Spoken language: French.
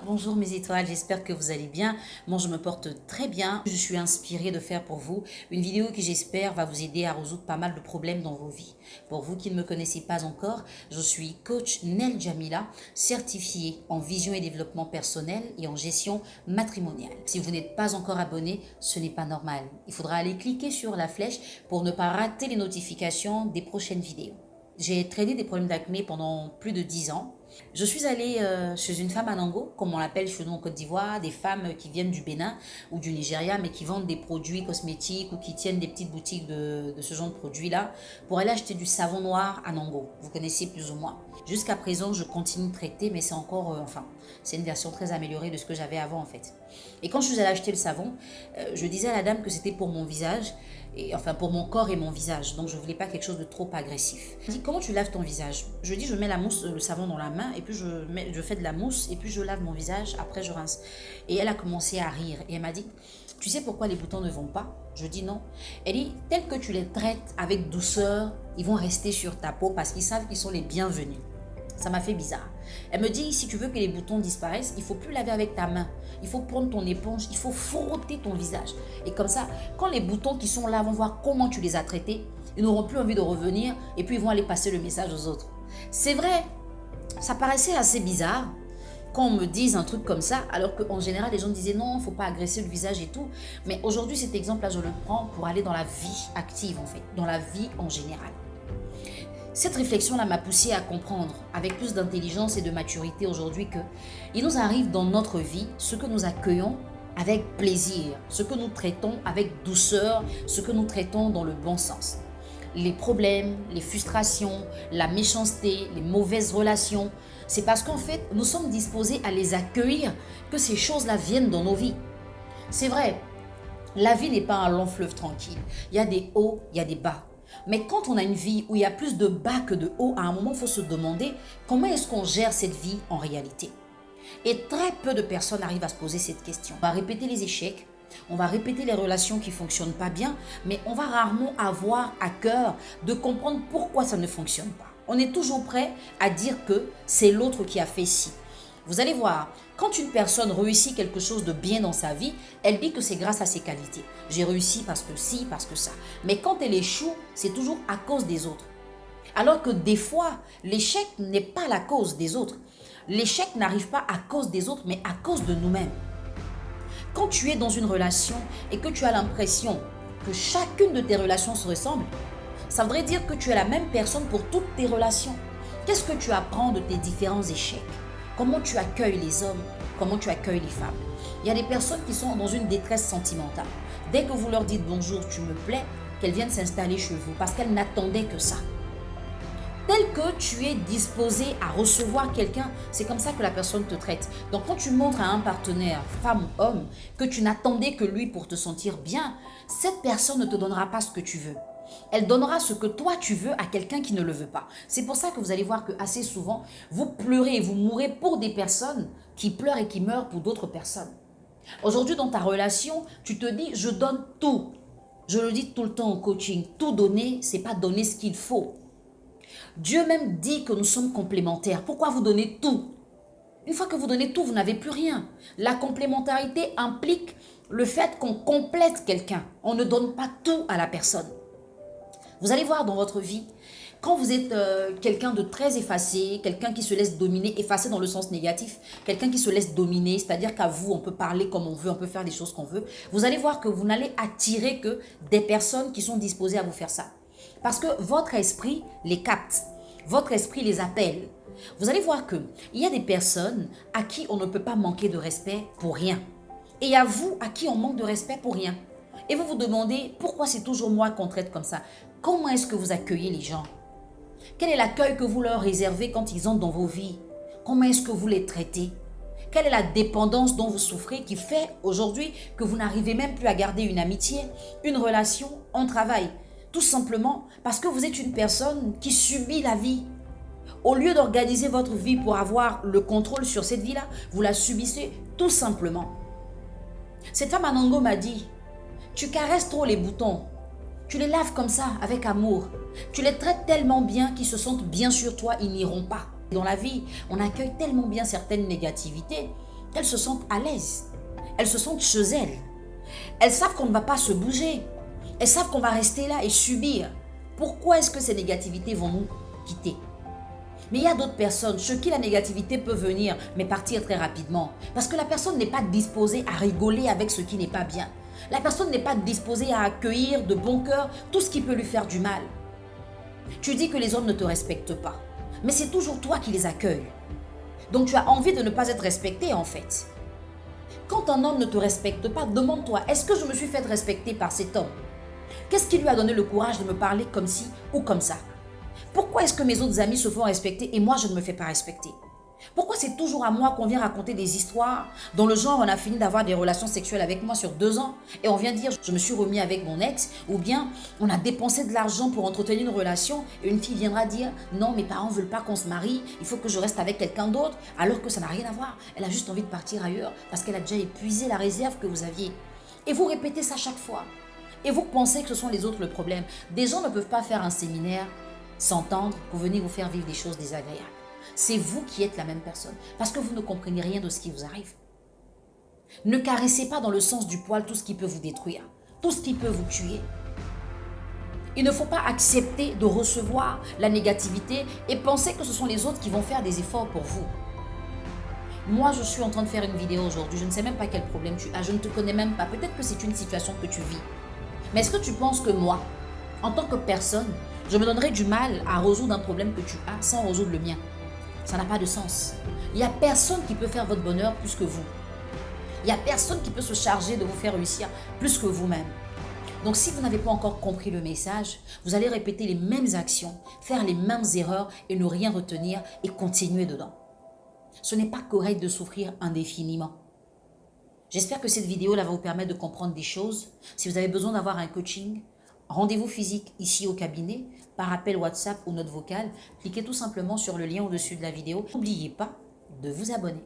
Bonjour mes étoiles, j'espère que vous allez bien. Moi je me porte très bien. Je suis inspirée de faire pour vous une vidéo qui j'espère va vous aider à résoudre pas mal de problèmes dans vos vies. Pour vous qui ne me connaissez pas encore, je suis coach Nel Djamila, certifiée en vision et développement personnel et en gestion matrimoniale. Si vous n'êtes pas encore abonné, ce n'est pas normal. Il faudra aller cliquer sur la flèche pour ne pas rater les notifications des prochaines vidéos. J'ai traité des problèmes d'acné pendant plus de 10 ans. Je suis allée chez une femme à Nango, comme on l'appelle chez nous en Côte d'Ivoire, des femmes qui viennent du Bénin ou du Nigeria, mais qui vendent des produits cosmétiques ou qui tiennent des petites boutiques de ce genre de produits-là, pour aller acheter du savon noir à Nango. Vous connaissez plus ou moins. Jusqu'à présent, je continue de traiter, mais c'est encore, c'est une version très améliorée de ce que j'avais avant en fait. Et quand je suis allée acheter le savon, je disais à la dame que c'était pour mon visage, et enfin pour mon corps et mon visage, donc je voulais pas quelque chose de trop agressif. Elle dit comment tu laves ton visage? Je dis je mets la mousse, le savon dans la main et puis je fais de la mousse et puis je lave mon visage, après je rince. Et elle a commencé à rire et elle m'a dit tu sais pourquoi les boutons ne vont pas? Je dis non. Elle dit tel que tu les traites avec douceur, ils vont rester sur ta peau parce qu'ils savent qu'ils sont les bienvenus. Ça m'a fait bizarre. Elle me dit, si tu veux que les boutons disparaissent, il ne faut plus laver avec ta main. Il faut prendre ton éponge, il faut frotter ton visage. Et comme ça, quand les boutons qui sont là vont voir comment tu les as traités, ils n'auront plus envie de revenir et puis ils vont aller passer le message aux autres. C'est vrai, ça paraissait assez bizarre quand on me dise un truc comme ça, alors qu'en général, les gens disaient non, il ne faut pas agresser le visage et tout. Mais aujourd'hui, cet exemple-là, je le prends pour aller dans la vie active en fait, dans la vie en général. Cette réflexion-là m'a poussé à comprendre avec plus d'intelligence et de maturité aujourd'hui que il nous arrive dans notre vie ce que nous accueillons avec plaisir, ce que nous traitons avec douceur, ce que nous traitons dans le bon sens. Les problèmes, les frustrations, la méchanceté, les mauvaises relations, c'est parce qu'en fait, nous sommes disposés à les accueillir que ces choses-là viennent dans nos vies. C'est vrai, la vie n'est pas un long fleuve tranquille. Il y a des hauts, il y a des bas. Mais quand on a une vie où il y a plus de bas que de hauts, à un moment, il faut se demander comment est-ce qu'on gère cette vie en réalité. Et très peu de personnes arrivent à se poser cette question. On va répéter les échecs, on va répéter les relations qui ne fonctionnent pas bien, mais on va rarement avoir à cœur de comprendre pourquoi ça ne fonctionne pas. On est toujours prêt à dire que c'est l'autre qui a fait ci. Vous allez voir, quand une personne réussit quelque chose de bien dans sa vie, elle dit que c'est grâce à ses qualités. J'ai réussi parce que ci, parce que ça. Mais quand elle échoue, c'est toujours à cause des autres. Alors que des fois, l'échec n'est pas la cause des autres. L'échec n'arrive pas à cause des autres, mais à cause de nous-mêmes. Quand tu es dans une relation et que tu as l'impression que chacune de tes relations se ressemble, ça voudrait dire que tu es la même personne pour toutes tes relations. Qu'est-ce que tu apprends de tes différents échecs? Comment tu accueilles les hommes? Comment tu accueilles les femmes? Il y a des personnes qui sont dans une détresse sentimentale. Dès que vous leur dites bonjour, tu me plais, qu'elles viennent s'installer chez vous parce qu'elles n'attendaient que ça. Tel que tu es disposé à recevoir quelqu'un, c'est comme ça que la personne te traite. Donc quand tu montres à un partenaire, femme ou homme, que tu n'attendais que lui pour te sentir bien, cette personne ne te donnera pas ce que tu veux. Elle donnera ce que toi tu veux à quelqu'un qui ne le veut pas. C'est pour ça que vous allez voir que assez souvent, vous pleurez et vous mourrez pour des personnes qui pleurent et qui meurent pour d'autres personnes. Aujourd'hui, dans ta relation, tu te dis, je donne tout. Je le dis tout le temps en coaching, tout donner, c'est pas donner ce qu'il faut. Dieu même dit que nous sommes complémentaires. Pourquoi vous donnez tout? Une fois que vous donnez tout, vous n'avez plus rien. La complémentarité implique le fait qu'on complète quelqu'un. On ne donne pas tout à la personne. Vous allez voir dans votre vie, quand vous êtes quelqu'un de très effacé, quelqu'un qui se laisse dominer, effacé dans le sens négatif, quelqu'un qui se laisse dominer, c'est-à-dire qu'à vous, on peut parler comme on veut, on peut faire des choses qu'on veut, vous allez voir que vous n'allez attirer que des personnes qui sont disposées à vous faire ça. Parce que votre esprit les capte, votre esprit les appelle. Vous allez voir qu'il y a des personnes à qui on ne peut pas manquer de respect pour rien. Et il y a vous à qui on manque de respect pour rien. Et vous vous demandez pourquoi c'est toujours moi qu'on traite comme ça. Comment est-ce que vous accueillez les gens? Quel est l'accueil que vous leur réservez quand ils entrent dans vos vies? Comment est-ce que vous les traitez? Quelle est la dépendance dont vous souffrez qui fait aujourd'hui que vous n'arrivez même plus à garder une amitié, une relation, un travail? Tout simplement parce que vous êtes une personne qui subit la vie. Au lieu d'organiser votre vie pour avoir le contrôle sur cette vie-là, vous la subissez tout simplement. Cette femme à Nango m'a dit, tu caresses trop les boutons. Tu les laves comme ça, avec amour. Tu les traites tellement bien qu'ils se sentent bien sur toi, ils n'iront pas. Dans la vie, on accueille tellement bien certaines négativités qu'elles se sentent à l'aise. Elles se sentent chez elles. Elles savent qu'on ne va pas se bouger. Elles savent qu'on va rester là et subir. Pourquoi est-ce que ces négativités vont nous quitter? Mais il y a d'autres personnes chez qui la négativité peut venir, mais partir très rapidement. Parce que la personne n'est pas disposée à rigoler avec ce qui n'est pas bien. La personne n'est pas disposée à accueillir de bon cœur tout ce qui peut lui faire du mal. Tu dis que les hommes ne te respectent pas. Mais c'est toujours toi qui les accueilles. Donc tu as envie de ne pas être respecté en fait. Quand un homme ne te respecte pas, demande-toi, est-ce que je me suis fait respecter par cet homme? Qu'est-ce qui lui a donné le courage de me parler comme ci ou comme ça? Pourquoi est-ce que mes autres amis se font respecter et moi je ne me fais pas respecter? Pourquoi c'est toujours à moi qu'on vient raconter des histoires dans le genre on a fini d'avoir des relations sexuelles avec moi sur 2 ans et on vient dire je me suis remis avec mon ex, ou bien on a dépensé de l'argent pour entretenir une relation et une fille viendra dire non, mes parents ne veulent pas qu'on se marie, il faut que je reste avec quelqu'un d'autre, alors que ça n'a rien à voir. Elle a juste envie de partir ailleurs parce qu'elle a déjà épuisé la réserve que vous aviez. Et vous répétez ça chaque fois. Et vous pensez que ce sont les autres le problème. Des gens ne peuvent pas faire un séminaire, s'entendre, pour venir vous faire vivre des choses désagréables. C'est vous qui êtes la même personne, parce que vous ne comprenez rien de ce qui vous arrive. Ne caressez pas dans le sens du poil tout ce qui peut vous détruire, tout ce qui peut vous tuer. Il ne faut pas accepter de recevoir la négativité et penser que ce sont les autres qui vont faire des efforts pour vous. Moi, je suis en train de faire une vidéo aujourd'hui, je ne sais même pas quel problème tu as, je ne te connais même pas, peut-être que c'est une situation que tu vis. Mais est-ce que tu penses que moi, en tant que personne, je me donnerais du mal à résoudre un problème que tu as sans résoudre le mien? Ça n'a pas de sens. Il n'y a personne qui peut faire votre bonheur plus que vous. Il n'y a personne qui peut se charger de vous faire réussir plus que vous-même. Donc si vous n'avez pas encore compris le message, vous allez répéter les mêmes actions, faire les mêmes erreurs et ne rien retenir et continuer dedans. Ce n'est pas correct de souffrir indéfiniment. J'espère que cette vidéo va vous permettre de comprendre des choses. Si vous avez besoin d'avoir un coaching, rendez-vous physique ici au cabinet, par appel WhatsApp ou note vocale, cliquez tout simplement sur le lien au-dessus de la vidéo. N'oubliez pas de vous abonner.